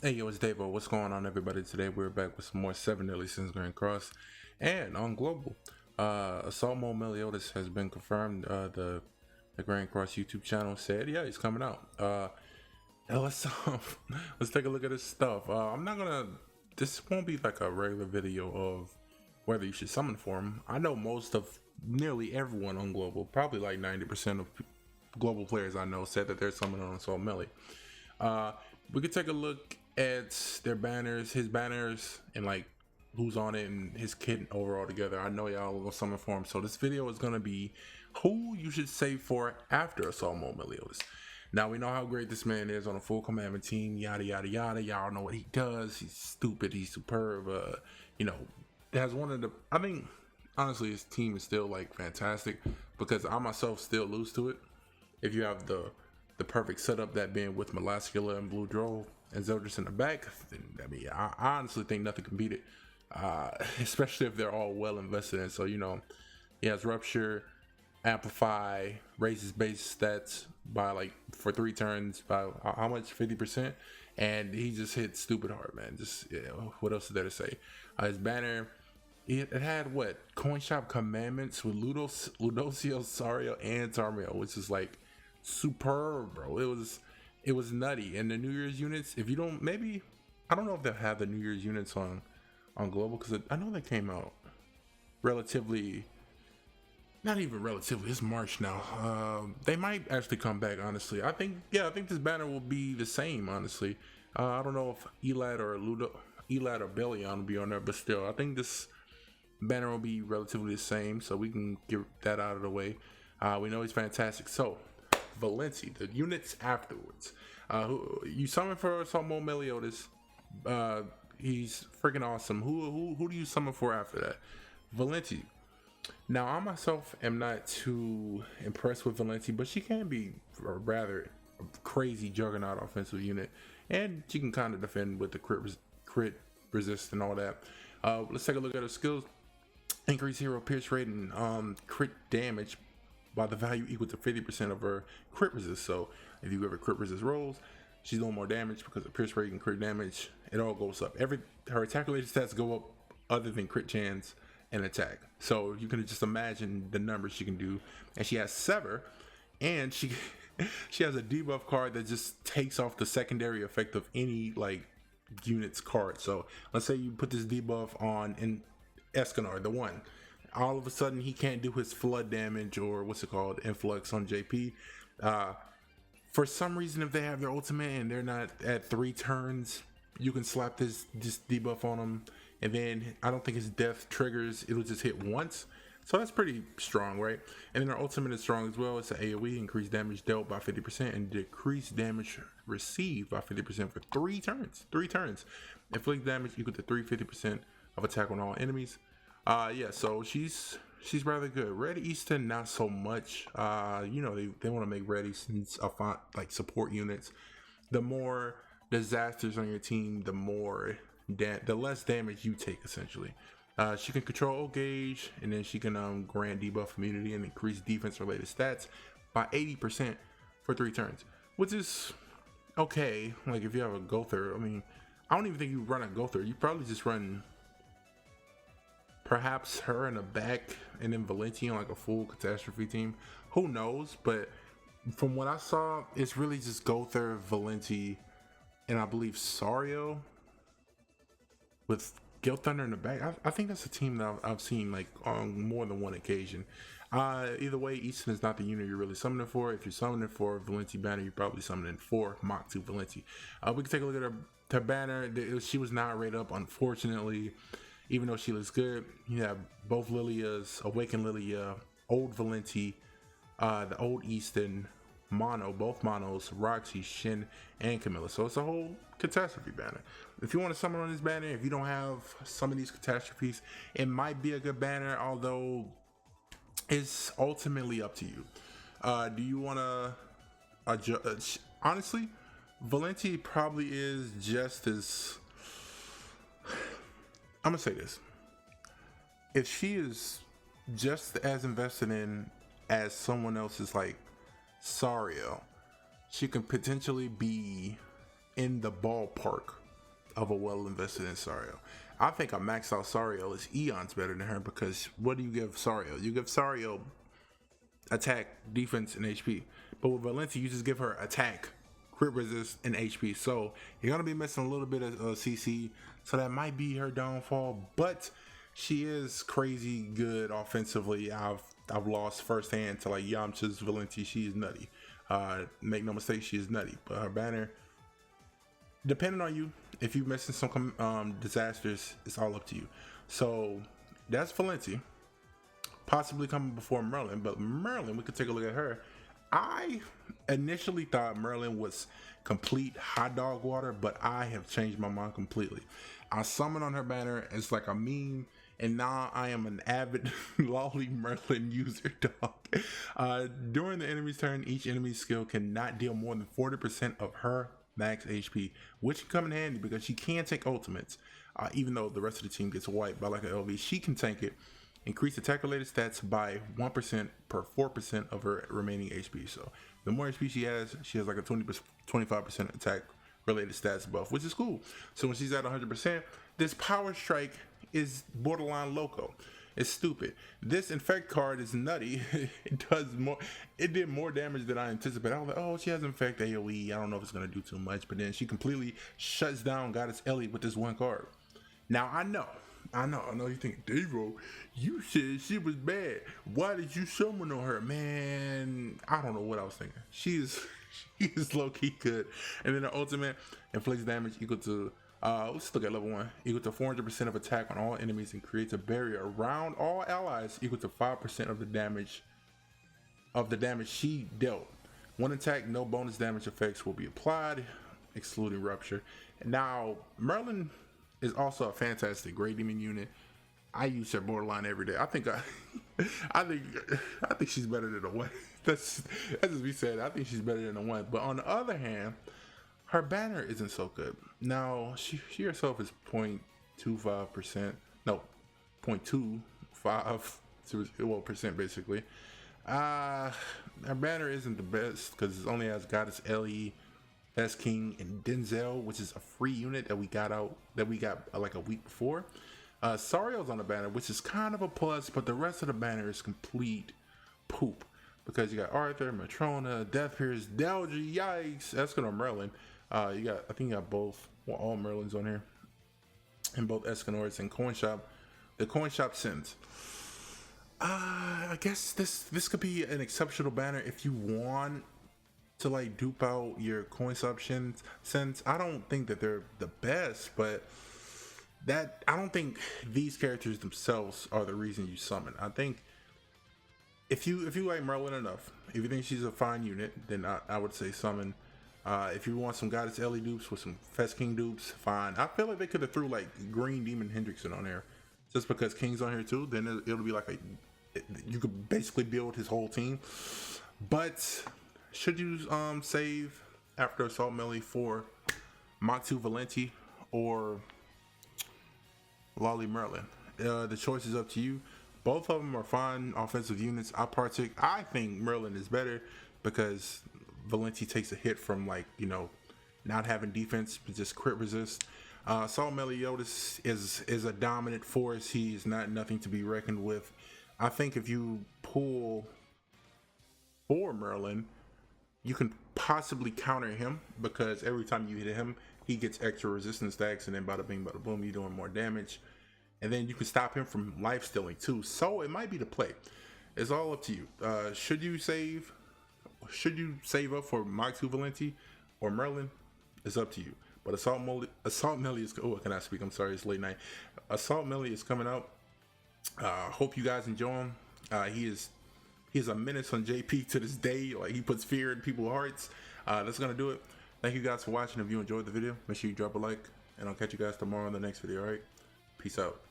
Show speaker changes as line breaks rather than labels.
Hey, yo, it's Davo. What's going on, everybody? Today we're back with some more 7 Deadly Sins Grand Cross. And on Global, Assault Mode Meliodas has been confirmed. The Grand Cross YouTube channel said, yeah, he's coming out. Now let's, let's take a look at his stuff. I'm not gonna, this won't be like a regular video of whether you should summon for him. I know most of, nearly everyone on Global, probably like 90% of global players I know said that they're summoning on Assault Melee. We could take a look at their banners, his banners, and like who's on it and his kit overall together. I know y'all will summon for him, so this video is gonna be who you should save for after Assault Mode Meliodas. Now we know how great this man is on a full commandment team, yada yada yada. Y'all know what he does. He's stupid. He's superb. You know, has one of the. I think honestly, his team is still like fantastic because I myself still lose to it. If you have the perfect setup, that being with Melascula and Blue Drove and Zeldris in the back, then, I mean, I honestly think nothing can beat it, especially if they're all well invested in. So, you know, he has Rupture, Amplify, raises base stats by like for 3 turns by how much? 50%, and he just hit stupid hard, man. Just what else is there to say? His banner. It had what? Coin Shop Commandments with Ludocio, Sario, and Tarmiel, which is like superb, bro. It was nutty. And the New Year's units, if you don't, maybe I don't know if they'll have the New Year's units on Global, because I know they came out relatively, not even relatively, it's March now. They might actually come back, honestly. I think this banner will be the same, honestly. I don't know if Elad or Bellion will be on there, but still, I think this banner will be relatively the same, so we can get that out of the way. We know he's fantastic. So Valencia, the units afterwards. Who you summon for Assault Mode Meliodas? He's freaking awesome. Who do you summon for after that? Valencia. Now I myself am not too impressed with Valencia, but she can be a rather crazy juggernaut offensive unit, and she can kind of defend with the crit resist and all that. Let's take a look at her skills. Increase hero pierce rate and crit damage by the value equal to 50% of her crit resist. So if you ever crit resist rolls, she's doing more damage because of pierce rate and crit damage. It all goes up. Her attack related stats go up other than crit chance and attack. So you can just imagine the numbers she can do. And she has Sever, and she she has a debuff card that just takes off the secondary effect of any like unit's card. So let's say you put this debuff on in Escanor, the one. All of a sudden, he can't do his flood damage or what's it called, influx on JP. For some reason, if they have their ultimate and they're not at 3 turns, you can slap this debuff on them, and then I don't think his death triggers. It'll just hit once. So that's pretty strong, right? And then our ultimate is strong as well. It's an AoE, increased damage dealt by 50% and decreased damage received by 50% for 3 turns. 3 turns. Inflict damage equal to 350% of attack on all enemies. Yeah, so she's rather good. Red Easton, not so much. You know, they want to make Red Eastons a font like support units. The more disasters on your team, the less damage you take, essentially. She can control old gauge, and then she can grant debuff immunity and increase defense related stats by 80% for 3 turns, which is okay. Like if you have a Gother, I mean, I don't even think you run a Gother. You probably just run perhaps her in the back and then Valencia on like a full catastrophe team. Who knows? But from what I saw, it's really just Gother, Valencia, and I believe Sario with Guild Thunder in the back. I think that's a team that I've seen like on more than one occasion. Either way, Easton is not the unit you're really summoning for. If you're summoning for Valencia banner, you're probably summoning for Mach 2 Valencia. We can take a look at her banner. She was not rated up, unfortunately, even though she looks good. You have both Lilias, Awakened Lilia, Old Valencia, the Old Easton, Mono, both Monos, Roxy, Shin, and Camilla. So it's a whole catastrophe banner. If you want to summon on this banner, if you don't have some of these catastrophes, it might be a good banner, although it's ultimately up to you. Do you want to honestly, Valencia probably is just as, I'm gonna say this, if she is just as invested in as someone else is like Sario, she can potentially be in the ballpark of a well invested in Sariel. I think a maxed out Sariel is eons better than her, because what do you give Sariel? You give Sariel attack, defense, and HP. But with Valencia, you just give her attack, crit resist, and HP. So you're gonna be missing a little bit of CC. So that might be her downfall. But she is crazy good offensively. I've lost firsthand to like Yamcha's Valencia. She is nutty. Make no mistake, she is nutty. But her banner, depending on you, if you're missing some disasters, it's all up to you. So that's Valencia, possibly coming before Merlin. But Merlin, we could take a look at her. I initially thought Merlin was complete hot dog water, but I have changed my mind completely. I summoned on her banner as like a meme, and now I am an avid lolly Merlin user, dog. During the enemy's turn, each enemy's skill cannot deal more than 40% of her max HP, which can come in handy because she can take ultimates. Even though the rest of the team gets wiped by like an LV, she can tank it. Increase attack related stats by 1% per 4% of her remaining HP. So the more HP she has like a 25% attack related stats buff, which is cool. So when she's at 100%, this power strike is borderline loco. It's stupid. This infect card is nutty. It did more damage than I anticipated. I was like, oh, she has infect AoE. I don't know if it's gonna do too much, but then she completely shuts down Goddess Ellie with this one card. Now I know you think, Davo, you said she was bad. Why did you summon on her? Man, I don't know what I was thinking. She is low-key good. And then the ultimate inflicts damage equal to, let's look at level 1, equal to 400% of attack on all enemies and creates a barrier around all allies equal to 5% of the damage she dealt. One attack, no bonus damage effects will be applied, excluding rupture. And now, Merlin is also a fantastic Great Demon unit. I use her borderline every day. I think she's better than the one. That's as we said. I think she's better than the one. But on the other hand, her banner isn't so good. Now she herself is 0.25%. No, 0.25 percent basically. Her banner isn't the best because it only has Goddess Ellie, S King, and Denzel, which is a free unit that we got like a week before. Sariel's on the banner, which is kind of a plus, but the rest of the banner is complete poop because you got Arthur, Matrona, Death Pierce, Delgy, yikes. That's gonna Merlin. I think you got both, all Merlins on here, and both Escanors and Coin Shop. The Coin Shop Sins. I guess this could be an exceptional banner if you want to like dupe out your coin options. Since I don't think that they're the best, but I don't think these characters themselves are the reason you summon. I think if you like Merlin enough, if you think she's a fine unit, then I would say summon. If you want some Goddess Ellie dupes with some Fest King dupes, fine. I feel like they could have threw like Green Demon Hendrickson on there, just because King's on here too. Then it'll be like you could basically build his whole team. But should you save after Assault Melee for Matsu Valenti or Lolly Merlin? The choice is up to you. Both of them are fine offensive units. I think Merlin is better because Valenti takes a hit from like, not having defense, but just crit resist. Mode Meliodas is a dominant force. He is nothing to be reckoned with. I think if you pull for Merlin, you can possibly counter him because every time you hit him, he gets extra resistance stacks, and then bada bing, bada boom, you're doing more damage. And then you can stop him from life stealing too. So it might be the play. It's all up to you. Should you save up for Matsu Valenti or Merlin? It's up to you. But Assault Melee is, oh, can I speak? I'm sorry, it's late night. Assault Melee is coming out. Hope you guys enjoy him. He's a menace on JP to this day. Like, he puts fear in people's hearts. That's gonna do it. Thank you guys for watching. If you enjoyed the video, make sure you drop a like, and I'll catch you guys tomorrow in the next video. All right, peace out.